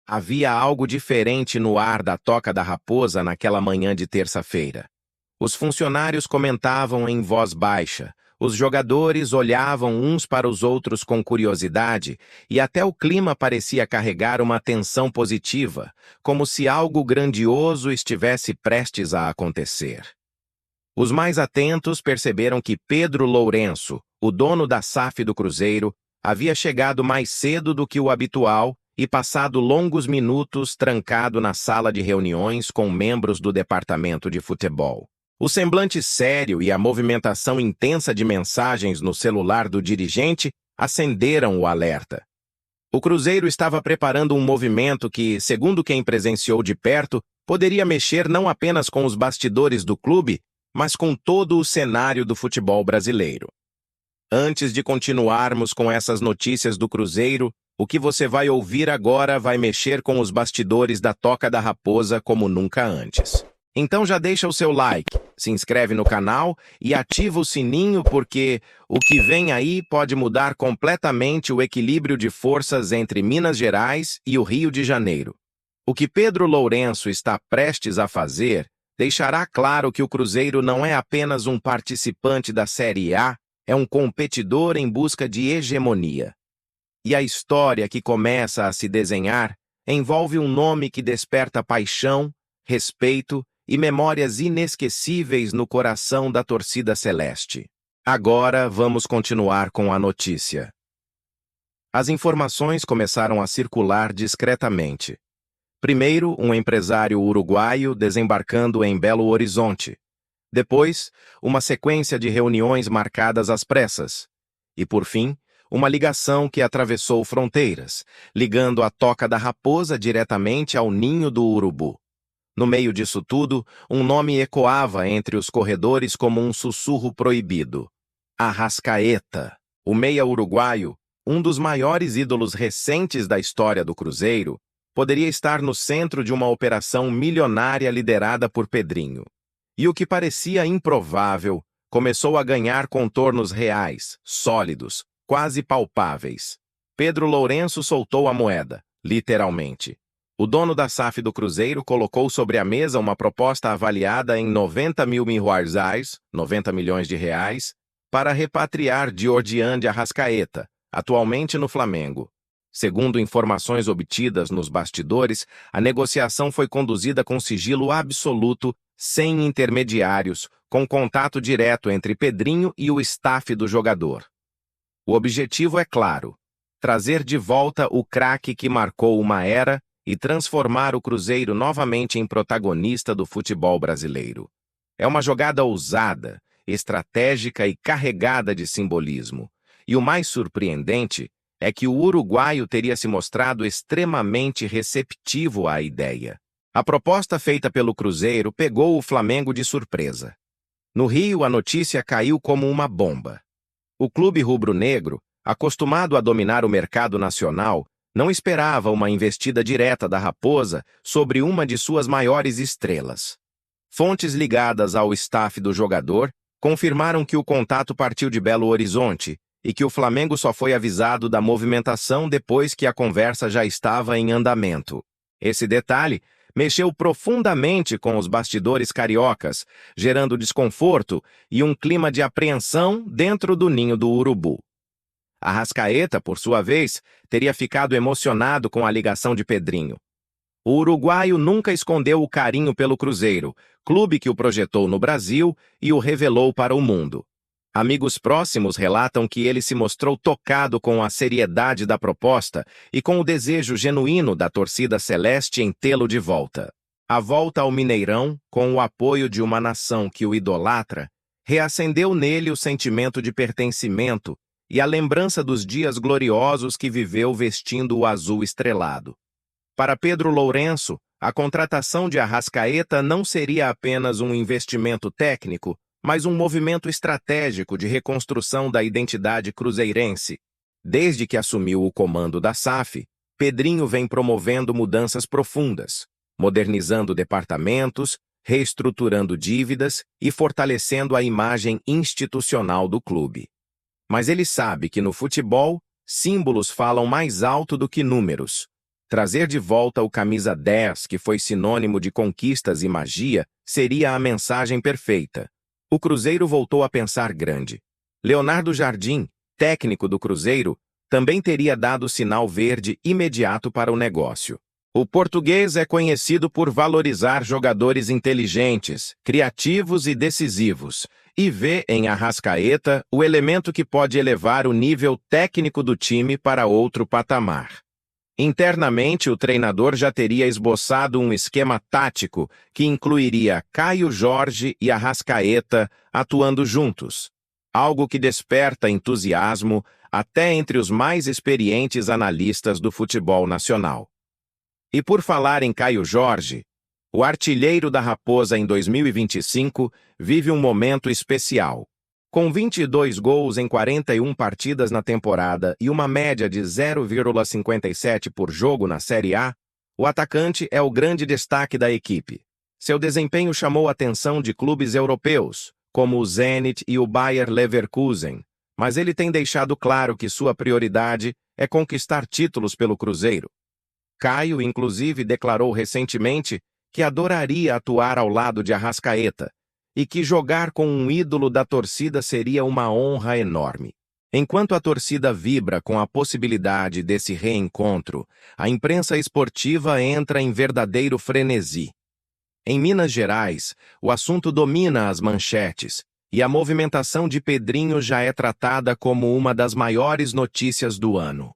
Havia algo diferente no ar da Toca da Raposa naquela manhã de terça-feira. Os funcionários comentavam em voz baixa, os jogadores olhavam uns para os outros com curiosidade e até o clima parecia carregar uma tensão positiva, como se algo grandioso estivesse prestes a acontecer. Os mais atentos perceberam que Pedro Lourenço, o dono da SAF do Cruzeiro, havia chegado mais cedo do que o habitual e passado longos minutos trancado na sala de reuniões com membros do departamento de futebol. O semblante sério e a movimentação intensa de mensagens no celular do dirigente acenderam o alerta. O Cruzeiro estava preparando um movimento que, segundo quem presenciou de perto, poderia mexer não apenas com os bastidores do clube, mas com todo o cenário do futebol brasileiro. Antes de continuarmos com essas notícias do Cruzeiro, o que você vai ouvir agora vai mexer com os bastidores da Toca da Raposa como nunca antes. Então já deixa o seu like, se inscreve no canal e ativa o sininho porque o que vem aí pode mudar completamente o equilíbrio de forças entre Minas Gerais e o Rio de Janeiro. O que Pedro Lourenço está prestes a fazer deixará claro que o Cruzeiro não é apenas um participante da Série A, é um competidor em busca de hegemonia. E a história que começa a se desenhar envolve um nome que desperta paixão, respeito e memórias inesquecíveis no coração da torcida celeste. Agora vamos continuar com a notícia. As informações começaram a circular discretamente. Primeiro, um empresário uruguaio desembarcando em Belo Horizonte. Depois, uma sequência de reuniões marcadas às pressas. E, por fim, uma ligação que atravessou fronteiras, ligando a Toca da Raposa diretamente ao ninho do urubu. No meio disso tudo, um nome ecoava entre os corredores como um sussurro proibido. Arrascaeta, o meia uruguaio, um dos maiores ídolos recentes da história do Cruzeiro, poderia estar no centro de uma operação milionária liderada por Pedrinho. E o que parecia improvável começou a ganhar contornos reais, sólidos, quase palpáveis. Pedro Lourenço soltou a moeda, literalmente. O dono da SAF do Cruzeiro colocou sobre a mesa uma proposta avaliada em 90 mil reais, 90 milhões de reais, para repatriar Giordian de Arrascaeta, atualmente no Flamengo. Segundo informações obtidas nos bastidores, a negociação foi conduzida com sigilo absoluto, sem intermediários, com contato direto entre Pedrinho e o staff do jogador. O objetivo é claro: trazer de volta o craque que marcou uma era e transformar o Cruzeiro novamente em protagonista do futebol brasileiro. É uma jogada ousada, estratégica e carregada de simbolismo. E o mais surpreendente é que o uruguaio teria se mostrado extremamente receptivo à ideia. A proposta feita pelo Cruzeiro pegou o Flamengo de surpresa. No Rio, a notícia caiu como uma bomba. O clube rubro-negro, acostumado a dominar o mercado nacional, não esperava uma investida direta da Raposa sobre uma de suas maiores estrelas. Fontes ligadas ao staff do jogador confirmaram que o contato partiu de Belo Horizonte e que o Flamengo só foi avisado da movimentação depois que a conversa já estava em andamento. Esse detalhe mexeu profundamente com os bastidores cariocas, gerando desconforto e um clima de apreensão dentro do ninho do urubu. Arrascaeta, por sua vez, teria ficado emocionado com a ligação de Pedrinho. O uruguaio nunca escondeu o carinho pelo Cruzeiro, clube que o projetou no Brasil e o revelou para o mundo. Amigos próximos relatam que ele se mostrou tocado com a seriedade da proposta e com o desejo genuíno da torcida celeste em tê-lo de volta. A volta ao Mineirão, com o apoio de uma nação que o idolatra, reacendeu nele o sentimento de pertencimento e a lembrança dos dias gloriosos que viveu vestindo o azul estrelado. Para Pedro Lourenço, a contratação de Arrascaeta não seria apenas um investimento técnico, mas um movimento estratégico de reconstrução da identidade cruzeirense. Desde que assumiu o comando da SAF, Pedrinho vem promovendo mudanças profundas, modernizando departamentos, reestruturando dívidas e fortalecendo a imagem institucional do clube. Mas ele sabe que no futebol, símbolos falam mais alto do que números. Trazer de volta o camisa 10, que foi sinônimo de conquistas e magia, seria a mensagem perfeita. O Cruzeiro voltou a pensar grande. Leonardo Jardim, técnico do Cruzeiro, também teria dado sinal verde imediato para o negócio. O português é conhecido por valorizar jogadores inteligentes, criativos e decisivos, e vê em Arrascaeta o elemento que pode elevar o nível técnico do time para outro patamar. Internamente, o treinador já teria esboçado um esquema tático que incluiria Caio Jorge e Arrascaeta atuando juntos, algo que desperta entusiasmo até entre os mais experientes analistas do futebol nacional. E por falar em Caio Jorge, o artilheiro da Raposa em 2025 vive um momento especial. Com 22 gols em 41 partidas na temporada e uma média de 0,57 por jogo na Série A, o atacante é o grande destaque da equipe. Seu desempenho chamou a atenção de clubes europeus, como o Zenit e o Bayer Leverkusen, mas ele tem deixado claro que sua prioridade é conquistar títulos pelo Cruzeiro. Caio, inclusive, declarou recentemente que adoraria atuar ao lado de Arrascaeta, e que jogar com um ídolo da torcida seria uma honra enorme. Enquanto a torcida vibra com a possibilidade desse reencontro, a imprensa esportiva entra em verdadeiro frenesi. Em Minas Gerais, o assunto domina as manchetes, e a movimentação de Pedrinho já é tratada como uma das maiores notícias do ano.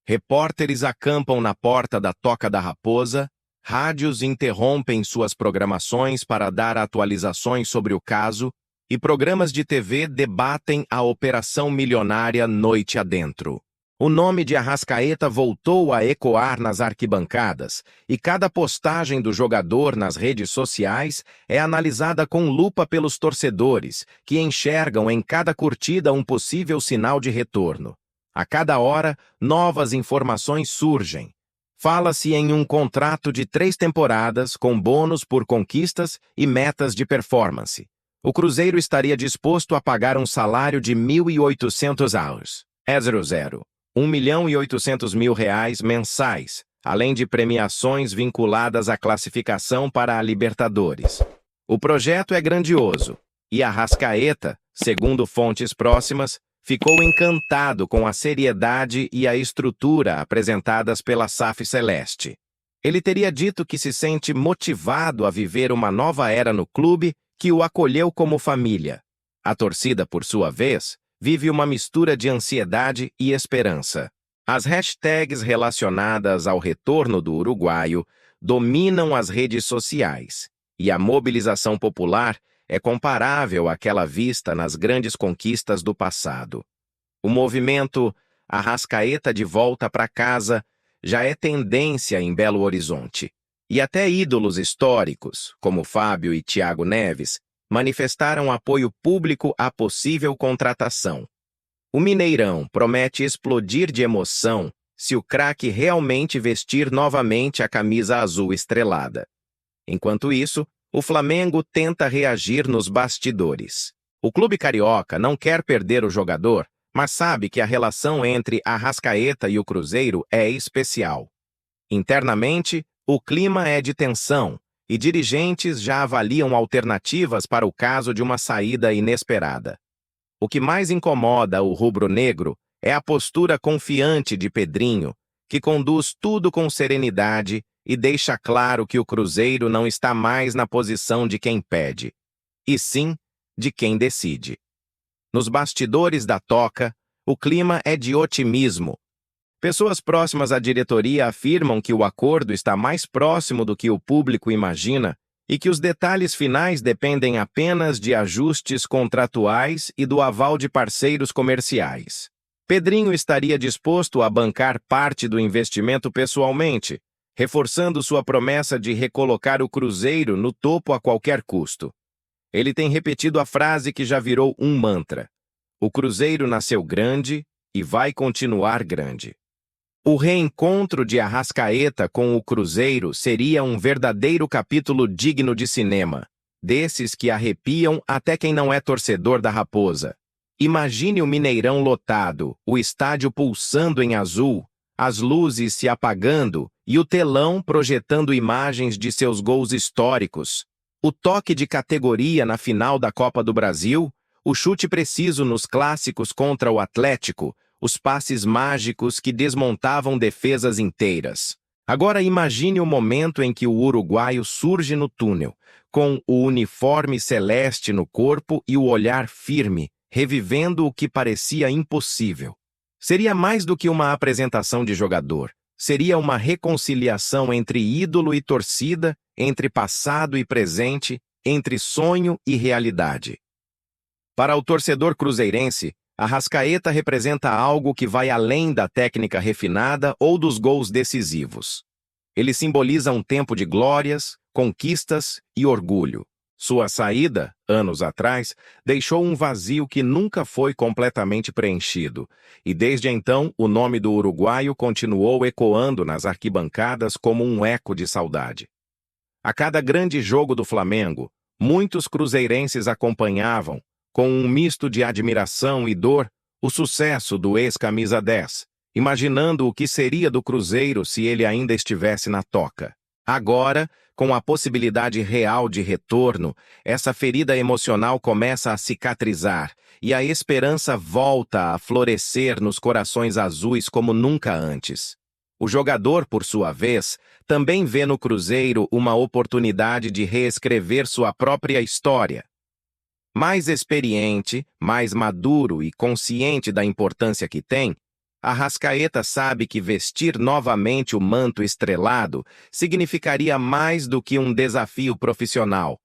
Repórteres acampam na porta da Toca da Raposa, rádios interrompem suas programações para dar atualizações sobre o caso e programas de TV debatem a operação milionária noite adentro. O nome de Arrascaeta voltou a ecoar nas arquibancadas e cada postagem do jogador nas redes sociais é analisada com lupa pelos torcedores, que enxergam em cada curtida um possível sinal de retorno. A cada hora, novas informações surgem. Fala-se em um contrato de 3 temporadas com bônus por conquistas e metas de performance. O Cruzeiro estaria disposto a pagar um salário de 1.800 hours, R$1.800.000 mensais, além de premiações vinculadas à classificação para a Libertadores. O projeto é grandioso, e Arrascaeta, segundo fontes próximas, ficou encantado com a seriedade e a estrutura apresentadas pela SAF Celeste. Ele teria dito que se sente motivado a viver uma nova era no clube que o acolheu como família. A torcida, por sua vez, vive uma mistura de ansiedade e esperança. As hashtags relacionadas ao retorno do uruguaio dominam as redes sociais, e a mobilização popular é comparável àquela vista nas grandes conquistas do passado. O movimento Arrascaeta de volta para casa já é tendência em Belo Horizonte, e até ídolos históricos, como Fábio e Thiago Neves, manifestaram apoio público à possível contratação. O Mineirão promete explodir de emoção se o craque realmente vestir novamente a camisa azul estrelada. Enquanto isso, o Flamengo tenta reagir nos bastidores. O clube carioca não quer perder o jogador, mas sabe que a relação entre Arrascaeta e o Cruzeiro é especial. Internamente, o clima é de tensão, e dirigentes já avaliam alternativas para o caso de uma saída inesperada. O que mais incomoda o rubro-negro é a postura confiante de Pedrinho, que conduz tudo com serenidade e deixa claro que o Cruzeiro não está mais na posição de quem pede, e sim de quem decide. Nos bastidores da Toca, o clima é de otimismo. Pessoas próximas à diretoria afirmam que o acordo está mais próximo do que o público imagina e que os detalhes finais dependem apenas de ajustes contratuais e do aval de parceiros comerciais. Pedrinho estaria disposto a bancar parte do investimento pessoalmente, reforçando sua promessa de recolocar o Cruzeiro no topo a qualquer custo. Ele tem repetido a frase que já virou um mantra: o Cruzeiro nasceu grande e vai continuar grande. O reencontro de Arrascaeta com o Cruzeiro seria um verdadeiro capítulo digno de cinema, desses que arrepiam até quem não é torcedor da Raposa. Imagine o Mineirão lotado, o estádio pulsando em azul, as luzes se apagando e o telão projetando imagens de seus gols históricos. O toque de categoria na final da Copa do Brasil, o chute preciso nos clássicos contra o Atlético, os passes mágicos que desmontavam defesas inteiras. Agora imagine o momento em que o uruguaio surge no túnel, com o uniforme celeste no corpo e o olhar firme, revivendo o que parecia impossível. Seria mais do que uma apresentação de jogador. Seria uma reconciliação entre ídolo e torcida, entre passado e presente, entre sonho e realidade. Para o torcedor cruzeirense, Arrascaeta representa algo que vai além da técnica refinada ou dos gols decisivos. Ele simboliza um tempo de glórias, conquistas e orgulho. Sua saída, anos atrás, deixou um vazio que nunca foi completamente preenchido, e desde então o nome do uruguaio continuou ecoando nas arquibancadas como um eco de saudade. A cada grande jogo do Flamengo, muitos cruzeirenses acompanhavam, com um misto de admiração e dor, o sucesso do ex-camisa 10, imaginando o que seria do Cruzeiro se ele ainda estivesse na toca. Agora, com a possibilidade real de retorno, essa ferida emocional começa a cicatrizar e a esperança volta a florescer nos corações azuis como nunca antes. O jogador, por sua vez, também vê no Cruzeiro uma oportunidade de reescrever sua própria história. Mais experiente, mais maduro e consciente da importância que tem, Arrascaeta sabe que vestir novamente o manto estrelado significaria mais do que um desafio profissional.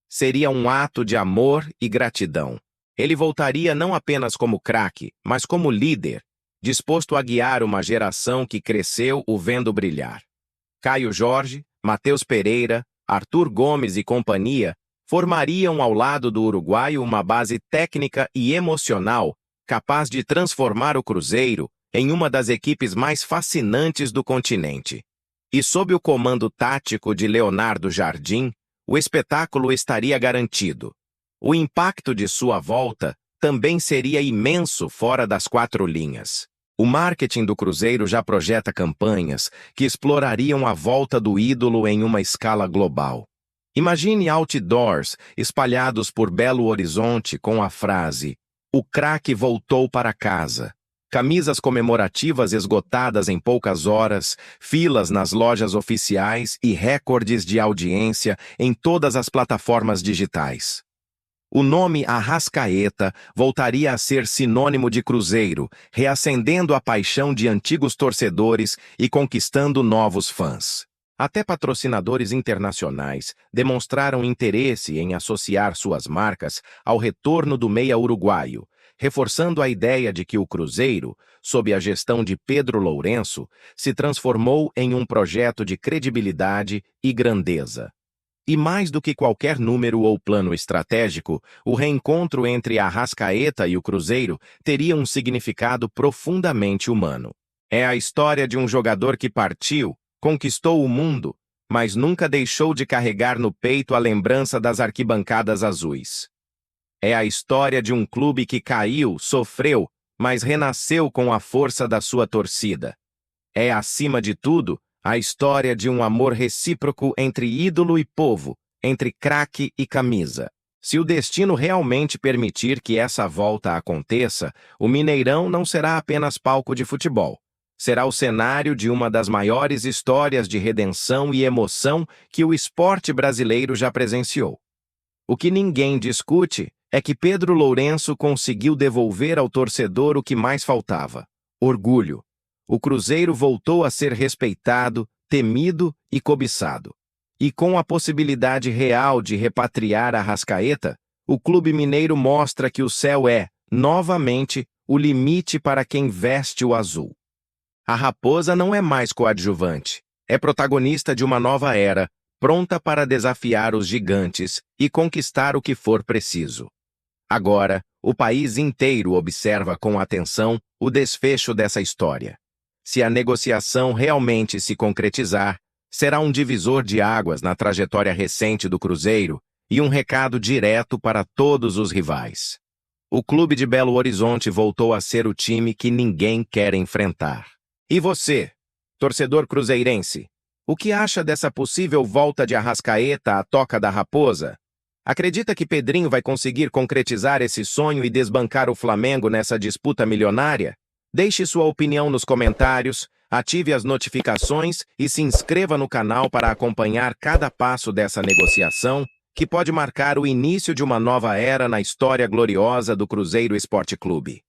Seria um ato de amor e gratidão. Ele voltaria não apenas como craque, mas como líder, disposto a guiar uma geração que cresceu o vendo brilhar. Caio Jorge, Matheus Pereira, Arthur Gomes e companhia formariam ao lado do uruguaio uma base técnica e emocional capaz de transformar o Cruzeiro em uma das equipes mais fascinantes do continente. E sob o comando tático de Leonardo Jardim, o espetáculo estaria garantido. O impacto de sua volta também seria imenso fora das quatro linhas. O marketing do Cruzeiro já projeta campanhas que explorariam a volta do ídolo em uma escala global. Imagine outdoors espalhados por Belo Horizonte com a frase "O craque voltou para casa". Camisas comemorativas esgotadas em poucas horas, filas nas lojas oficiais e recordes de audiência em todas as plataformas digitais. O nome Arrascaeta voltaria a ser sinônimo de Cruzeiro, reacendendo a paixão de antigos torcedores e conquistando novos fãs. Até patrocinadores internacionais demonstraram interesse em associar suas marcas ao retorno do meia uruguaio, reforçando a ideia de que o Cruzeiro, sob a gestão de Pedro Lourenço, se transformou em um projeto de credibilidade e grandeza. E mais do que qualquer número ou plano estratégico, o reencontro entre Arrascaeta e o Cruzeiro teria um significado profundamente humano. É a história de um jogador que partiu, conquistou o mundo, mas nunca deixou de carregar no peito a lembrança das arquibancadas azuis. É a história de um clube que caiu, sofreu, mas renasceu com a força da sua torcida. É, acima de tudo, a história de um amor recíproco entre ídolo e povo, entre craque e camisa. Se o destino realmente permitir que essa volta aconteça, o Mineirão não será apenas palco de futebol. Será o cenário de uma das maiores histórias de redenção e emoção que o esporte brasileiro já presenciou. O que ninguém discute é que Pedro Lourenço conseguiu devolver ao torcedor o que mais faltava: orgulho. O Cruzeiro voltou a ser respeitado, temido e cobiçado. E com a possibilidade real de repatriar Arrascaeta, o clube mineiro mostra que o céu é, novamente, o limite para quem veste o azul. A Raposa não é mais coadjuvante, é protagonista de uma nova era, pronta para desafiar os gigantes e conquistar o que for preciso. Agora, o país inteiro observa com atenção o desfecho dessa história. Se a negociação realmente se concretizar, será um divisor de águas na trajetória recente do Cruzeiro e um recado direto para todos os rivais. O clube de Belo Horizonte voltou a ser o time que ninguém quer enfrentar. E você, torcedor cruzeirense, o que acha dessa possível volta de Arrascaeta à Toca da Raposa? Acredita que Pedrinho vai conseguir concretizar esse sonho e desbancar o Flamengo nessa disputa milionária? Deixe sua opinião nos comentários, ative as notificações e se inscreva no canal para acompanhar cada passo dessa negociação, que pode marcar o início de uma nova era na história gloriosa do Cruzeiro Esporte Clube.